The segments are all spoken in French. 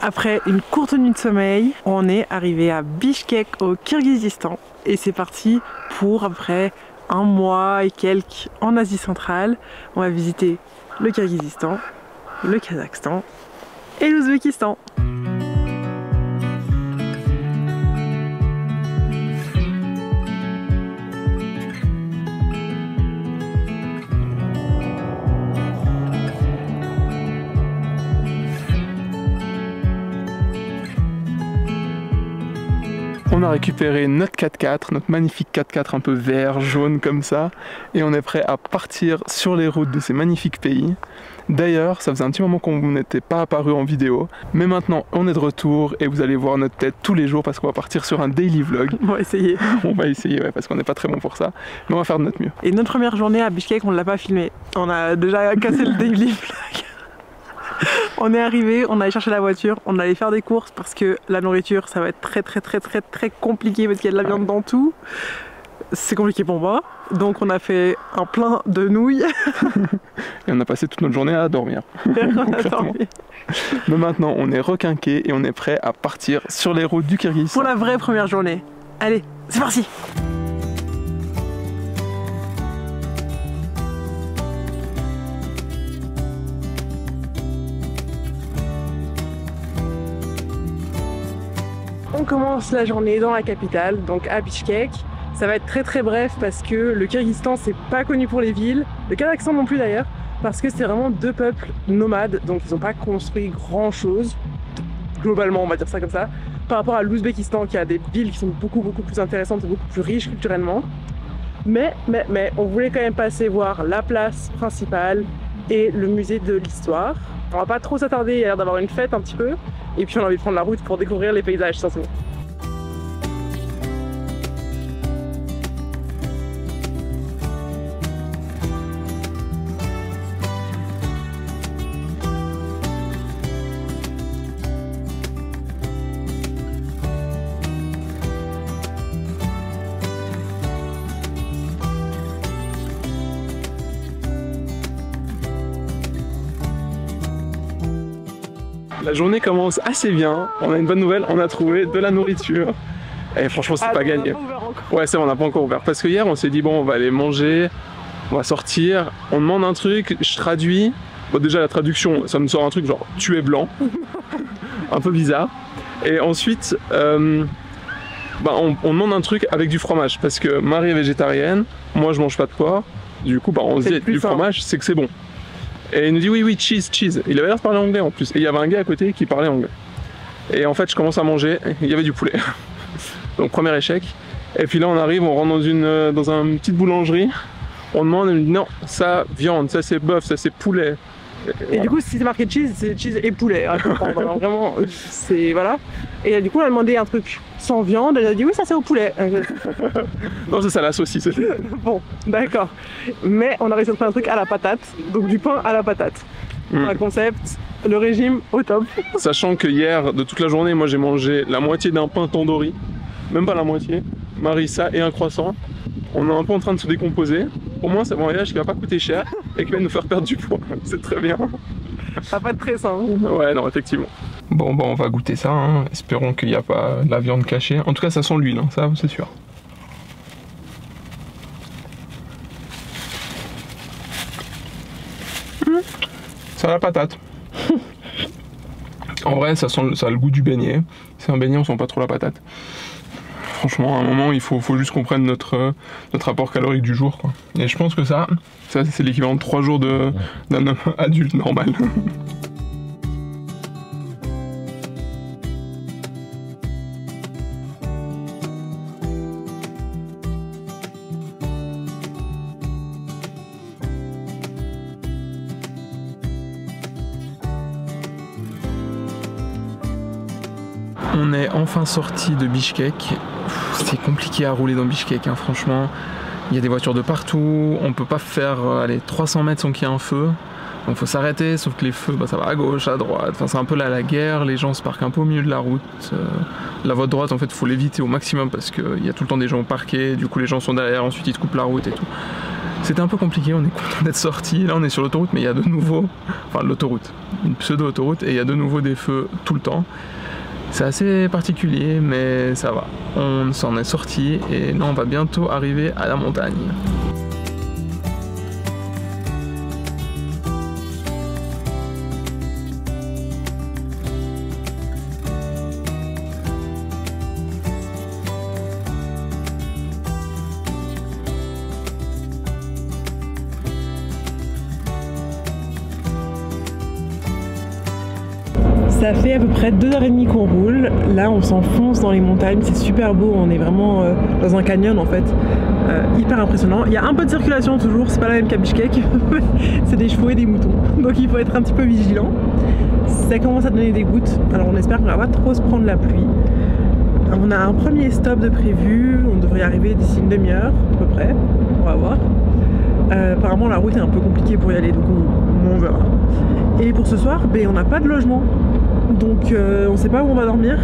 Après une courte nuit de sommeil, on est arrivé à Bishkek au Kirghizistan et c'est parti pour après un mois et quelques en Asie centrale. On va visiter le Kirghizistan, le Kazakhstan et l'Ouzbékistan. On a récupéré notre 4x4, notre magnifique 4x4 un peu vert, jaune comme ça, et on est prêt à partir sur les routes de ces magnifiques pays. D'ailleurs, ça faisait un petit moment qu'on n'était pas apparu en vidéo, mais maintenant on est de retour et vous allez voir notre tête tous les jours parce qu'on va partir sur un daily vlog. On va essayer. On va essayer, ouais, parce qu'on n'est pas très bon pour ça, mais on va faire de notre mieux. Et notre première journée à Bishkek, on ne l'a pas filmé. On a déjà cassé le daily vlog. On est arrivé, on allait chercher la voiture, on allait faire des courses parce que la nourriture ça va être très compliqué parce qu'il y a de la viande dans tout. C'est compliqué pour moi, donc on a fait un plein de nouilles. Et on a passé toute notre journée à dormir. Mais maintenant on est requinqué et on est prêt à partir sur les routes du Kirghizistan. Pour la vraie première journée. Allez, c'est parti! On commence la journée dans la capitale, donc à Bishkek. Ça va être très bref parce que le Kirghizistan c'est pas connu pour les villes, le Kazakhstan non plus d'ailleurs, parce que c'est vraiment deux peuples nomades, donc ils n'ont pas construit grand chose, globalement on va dire ça comme ça, par rapport à l'Ouzbékistan qui a des villes qui sont beaucoup plus intéressantes et beaucoup plus riches culturellement. Mais on voulait quand même passer voir la place principale et le musée de l'histoire. On va pas trop s'attarder, il y a l'air d'avoir une fête un petit peu. Et puis on a envie de prendre la route pour découvrir les paysages, essentiellement. La journée commence assez bien, on a une bonne nouvelle, on a trouvé de la nourriture. Et franchement c'est pas gagné. Ouais c'est vrai, on n'a pas encore ouvert. Parce que hier on s'est dit bon on va aller manger, on va sortir, on demande un truc, je traduis. Bon déjà la traduction ça me sort un truc genre tu es blanc. Un peu bizarre. Et ensuite on demande un truc avec du fromage. Parce que Marie est végétarienne, moi je mange pas de porc. Du coup on se dit du fromage c'est que c'est bon. Et il nous dit oui cheese. Il avait l'air de parler anglais en plus. Et il y avait un gars à côté qui parlait anglais. Et en fait je commence à manger, il y avait du poulet. Donc premier échec. Et puis là on arrive, on rentre dans une petite boulangerie. On demande, elle me dit non, ça viande, ça c'est bœuf, ça c'est poulet. Et du coup si c'est marqué cheese, c'est cheese et poulet. Hein, vraiment, c'est voilà. Et du coup on a demandé un truc sans viande, elle a dit oui ça c'est au poulet. Non c'est ça la saucisse. Bon d'accord. Mais on a réussi à trouver un truc à la patate, donc du pain à la patate. Un concept, le régime au top. Sachant que hier, de toute la journée, moi j'ai mangé la moitié d'un pain tandoori. Même pas la moitié. Marie ça et un croissant. On est un peu en train de se décomposer. Au moins c'est un voyage qui va pas coûter cher et qui va nous faire perdre du poids. C'est très bien. Ça va pas être très sain. Ouais non effectivement. Bon on va goûter ça, hein. Espérons qu'il n'y a pas de la viande cachée. En tout cas ça sent l'huile, hein. Ça c'est sûr. Ça a la patate. En vrai ça a le goût du beignet. C'est un beignet, on sent pas trop la patate. Franchement à un moment il faut juste qu'on prenne notre apport calorique du jour quoi. Et je pense que ça c'est l'équivalent de 3 jours d'un homme adulte normal. On est enfin sorti de Bishkek. C'est compliqué à rouler dans Bishkek, hein, franchement. Il y a des voitures de partout, on peut pas faire 300 mètres sans qu'il y ait un feu. Donc faut s'arrêter, sauf que les feux, ça va à gauche, à droite. Enfin, c'est un peu la guerre, les gens se parquent un peu au milieu de la route. La voie de droite, en fait, faut l'éviter au maximum parce qu'il y a tout le temps des gens parqués. Du coup, les gens sont derrière, ensuite ils te coupent la route et tout. C'était un peu compliqué, on est content d'être sorti. Là on est sur l'autoroute, mais il y a de nouveau, enfin l'autoroute, une pseudo-autoroute, et il y a de nouveau des feux tout le temps. C'est assez particulier, mais ça va. On s'en est sorti et là on va bientôt arriver à la montagne. Ça fait à peu près 2h30 qu'on roule. Là, on s'enfonce dans les montagnes. C'est super beau. On est vraiment dans un canyon en fait. Hyper impressionnant. Il y a un peu de circulation toujours. C'est pas la même qu'à Bishkek. C'est des chevaux et des moutons. Donc il faut être un petit peu vigilant. Ça commence à donner des gouttes. Alors on espère qu'on va pas trop se prendre la pluie. On a un premier stop de prévu. On devrait y arriver d'ici une demi-heure à peu près. On va voir. Apparemment la route est un peu compliquée pour y aller. Donc on verra. Et pour ce soir, on n'a pas de logement. Donc on sait pas où on va dormir.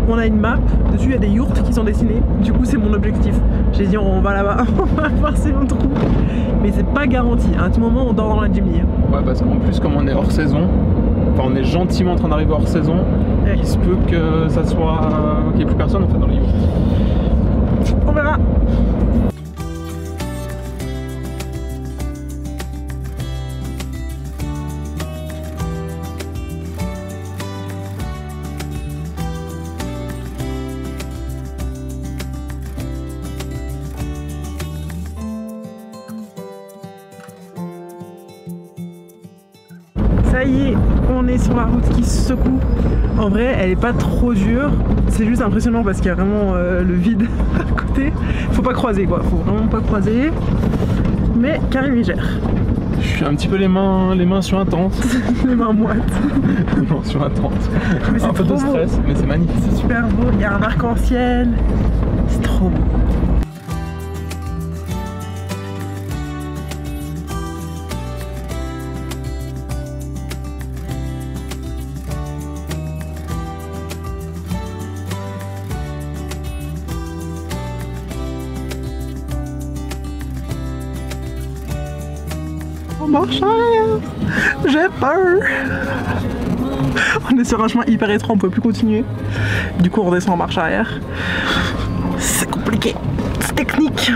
On a une map, dessus il y a des yourtes qui sont dessinées. Du coup c'est mon objectif. J'ai dit on va là-bas, on va voir si on trouve. Mais c'est pas garanti, à tout moment on dort dans la Jimny. Ouais, parce qu'en plus comme on est hors saison, enfin on est gentiment en train d'arriver hors saison, ouais. Il se peut que ça soit qu'il n'y ait plus personne en fait dans les yourtes. On verra. Ça y est, on est sur la route qui se secoue. En vrai, elle est pas trop dure. C'est juste impressionnant parce qu'il y a vraiment le vide à côté. Faut pas croiser quoi, faut vraiment pas croiser. Mais Karim il gère. Je suis un petit peu les mains sur un tente. Les mains moites. Les mains sur un tente. Mais un peu de stress, beau. Mais c'est magnifique. C'est super beau, il y a un arc-en-ciel. C'est trop beau. Marche arrière, j'ai peur. On est sur un chemin hyper étroit, on peut plus continuer. Du coup on redescend en marche arrière. C'est compliqué, c'est technique.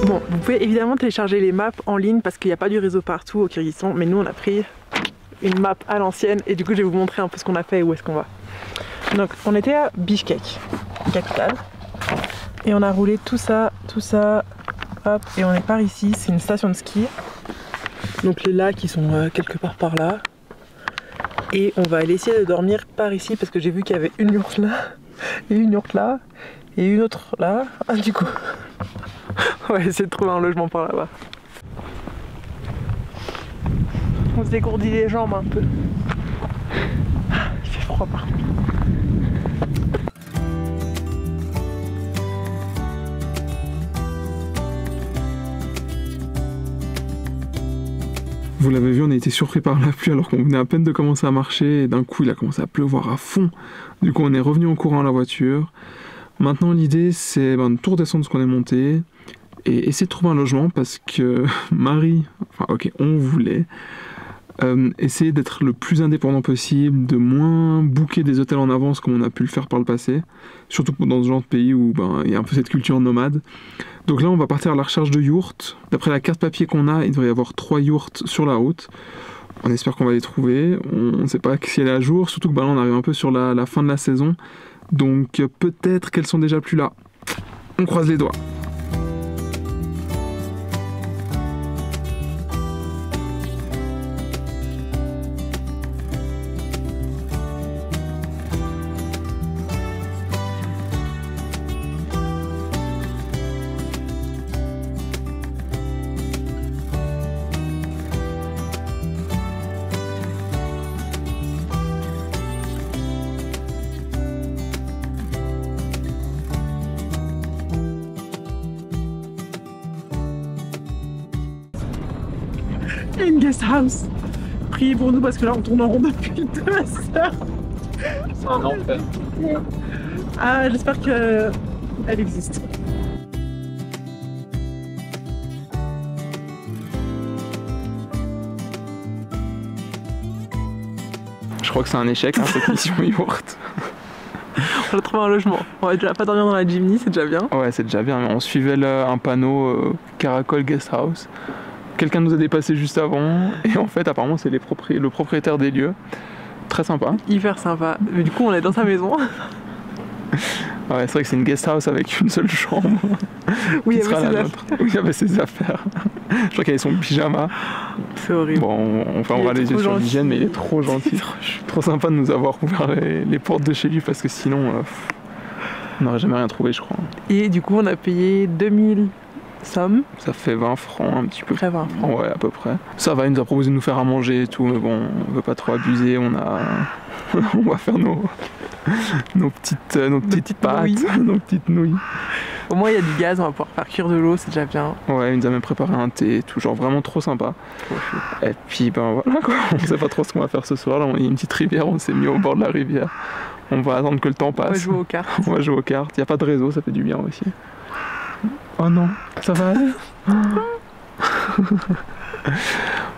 Bon, vous pouvez évidemment télécharger les maps en ligne parce qu'il n'y a pas du réseau partout au Kyrgyzstan, mais nous on a pris une map à l'ancienne et du coup je vais vous montrer un peu ce qu'on a fait et où est-ce qu'on va. Donc on était à Bishkek, capitale, et on a roulé tout ça, hop, et on est par ici, c'est une station de ski. Donc les lacs ils sont quelque part par là. Et on va aller essayer de dormir par ici parce que j'ai vu qu'il y avait une yourte là, et une yourte là, et une autre là. Ah, du coup, on va essayer de trouver un logement par là-bas. On se dégourdit les jambes un peu. Il fait froid par contre. Vous l'avez vu, on a été surpris par la pluie alors qu'on venait à peine de commencer à marcher et d'un coup il a commencé à pleuvoir à fond. Du coup on est revenu en courant à la voiture. Maintenant l'idée c'est de tout redescendre ce qu'on est monté et essayer de trouver un logement parce que Marie, enfin ok, on voulait essayer d'être le plus indépendant possible, de moins booker des hôtels en avance comme on a pu le faire par le passé, surtout dans ce genre de pays où il y a un peu cette culture nomade. Donc là on va partir à la recherche de yourtes. D'après la carte papier qu'on a, il devrait y avoir 3 yourtes sur la route. On espère qu'on va les trouver, on ne sait pas si elle est à jour, surtout que là on arrive un peu sur la fin de la saison. Donc peut-être qu'elles sont déjà plus là. On croise les doigts. Il y a une guest house. Priez pour nous parce que là on tourne en rond depuis 2 heures. C'est un enfer. Ah, j'espère qu'elle existe. Je crois que c'est un échec, hein, cette mission yaourt. On a trouvé un logement. On va déjà pas dormir dans la Jimny, c'est déjà bien. Ouais, c'est déjà bien. On suivait un panneau Caracol Guest House. Quelqu'un nous a dépassé juste avant. Et en fait, apparemment, c'est le propriétaire des lieux. Très sympa. Hyper sympa. Mais du coup, on est dans sa maison. Ouais, c'est vrai que c'est une guest house avec une seule chambre. Oui, il y avait ses affaires. Je crois qu'il y avait son pyjama. C'est horrible. Bon, on fermera les yeux sur l'hygiène, mais il est trop gentil. Trop sympa de nous avoir ouvert les portes de chez lui parce que sinon, on n'aurait jamais rien trouvé, je crois. Et du coup, on a payé 2000 sommes. Ça fait 20 francs, un petit peu. Près 20 francs. Ouais, à peu près. Ça va, il nous a proposé de nous faire à manger et tout, mais bon, on veut pas trop abuser. On va faire nos petites pâtes, nos petites nouilles. Au moins il y a du gaz, on va pouvoir faire cuire de l'eau, c'est déjà bien. Ouais, il nous a même préparé un thé et tout, genre vraiment trop sympa. Et puis ben voilà quoi, on sait pas trop ce qu'on va faire ce soir, là il y a une petite rivière, on s'est mis au bord de la rivière. On va attendre que le temps passe. On va jouer aux cartes. On va jouer aux cartes, il n'y a pas de réseau, ça fait du bien aussi. Oh non, ça va aller.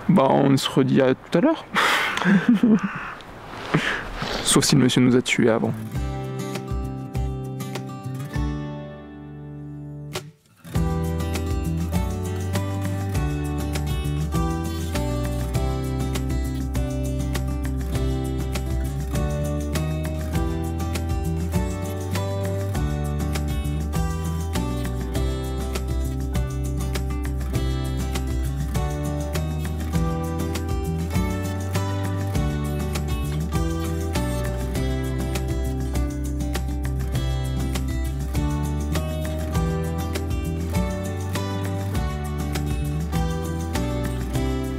Bah on se redit à tout à l'heure. Sauf si le monsieur nous a tués avant.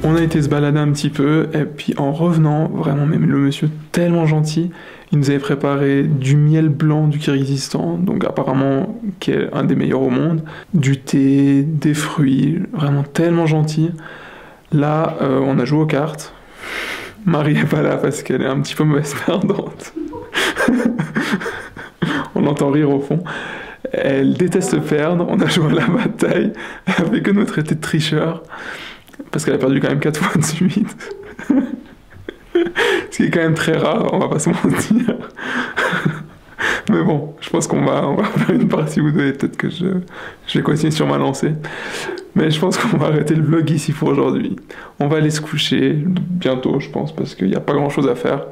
On a été se balader un petit peu et puis en revenant, vraiment même le monsieur tellement gentil, il nous avait préparé du miel blanc du Kirghizistan, donc apparemment qui est un des meilleurs au monde, du thé, des fruits, vraiment tellement gentil. Là, on a joué aux cartes. Marie est pas là parce qu'elle est un petit peu mauvaise perdante. On l'entend rire au fond. Elle déteste perdre, on a joué à la bataille avec un autre traité de tricheur. Parce qu'elle a perdu quand même 4 fois de suite. Ce qui est quand même très rare, on va pas se mentir. Mais bon, je pense qu'on va faire une partie ou deux et peut-être que je vais continuer sur ma lancée. Mais je pense qu'on va arrêter le vlog ici pour aujourd'hui. On va aller se coucher bientôt, je pense, parce qu'il n'y a pas grand-chose à faire.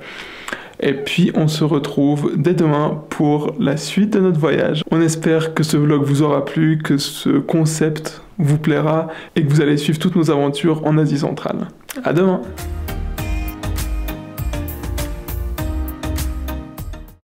Et puis on se retrouve dès demain pour la suite de notre voyage. On espère que ce vlog vous aura plu, que ce concept vous plaira et que vous allez suivre toutes nos aventures en Asie centrale. À demain!